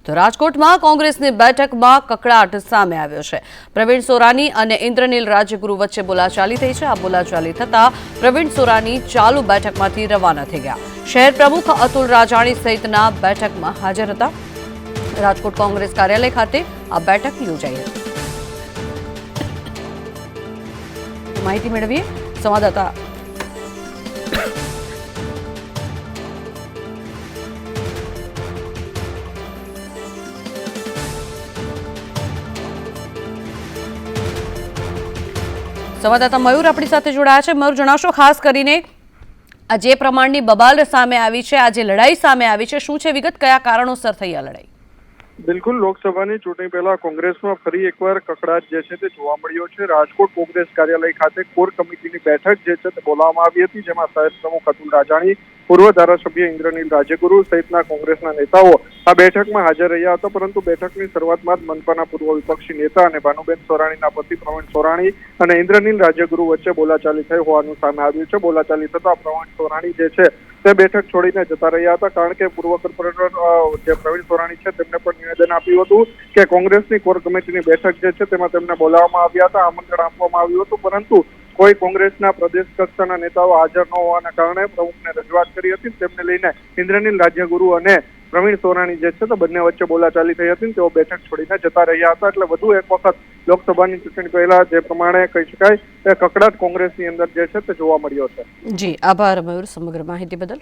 તો રાજકોટમાં કોંગ્રેસની બેઠકમાં કકળાટ સામે આવ્યો છે। પ્રવીણ સોરાની અને ઇન્દ્રનીલ રાજ્યગુરુ વચ્ચે બોલાચાલી થઈ છે। આ બોલાચાલી થતા પ્રવીણ સોરાની ચાલુ બેઠકમાંથી રવાના થઈ ગયા। શહેર પ્રમુખ અતુલ રાજાણી સહિતના બેઠકમાં હાજર હતા। રાજકોટ કોંગ્રેસ કાર્યાલય ખાતે આ બેઠક યોજાઈ હતી। માહિતી મેળવીએ સંવાદદાતા મયુર આપણી સાથે જોડાયા છે। મયુર, જણાવશો ખાસ કરીને આ જે પ્રમાણની બબાલ સામે આવી છે, આ જે લડાઈ સામે આવી છે, શું છે વિગત, કયા કારણોસર થઈ આ લડાઈ? બિલકુલ, લોકસભાની ચૂંટણી પહેલા કોંગ્રેસમાં ફરી એકવાર કકડાટ જે છે તે જોવા મળ્યો છે। રાજકોટ કોંગ્રેસ કાર્યાલય ખાતે કોર કમિટીની બેઠક જે છે તે બોલાવવામાં આવી હતી, જેમાં શહેર પ્રમુખ અતુલ રાજાણી, પૂર્વ ધારાસભ્ય ઇન્દ્રનીલ રાજ્યગુરુ સહિતના કોંગ્રેસના નેતાઓ આ બેઠકમાં હાજર રહ્યા હતા। પરંતુ બેઠકની શરૂઆતમાં જ મનપાના પૂર્વ વિપક્ષી નેતા અને ભાનુબેન સોરાણીના પતિ પ્રવીણ સોરાણી અને ઇન્દ્રનીલ રાજ્યગુરુ વચ્ચે બોલાચાલી થઈ હોવાનું સામે આવ્યું છે। બોલાચાલી થતા પ્રવીણ સોરાણી જે છે તે બેઠક છોડીને જતા રહ્યા હતા, કારણ કે પૂર્વ કોર્પોરેટર જે પ્રવીણ સોરાણી છે તેમને પણ નિવેદન આપ્યું હતું કે કોંગ્રેસની કોર કમિટીની બેઠક જે છે તેમાં તેમને બોલાવવામાં આવ્યા હતા, આમંત્રણ આપવામાં આવ્યું હતું, પરંતુ કોઈ કોંગ્રેસના પ્રદેશ કક્ષાના નેતાઓ હાજર ન હોવાના કારણે પ્રમુખને રજૂઆત કરી હતી। તેમને લઈને ઇન્દ્રનીલ રાજ્યગુરુ અને પ્રવીણ સોરાણી જે છે તે બંને વચ્ચે બોલાચાલી થઈ હતી। તેઓ બેઠક છોડીને જતા રહ્યા હતા। એટલે વધુ એક વખત લોકસભાની ચૂંટણી પહેલા જે પ્રમાણે કહી શકાય તે કકડાટ કોંગ્રેસની અંદર જે છે તે જોવા મળ્યો છે। જી, આભાર મયુર સમગ્ર માહિતી બદલ।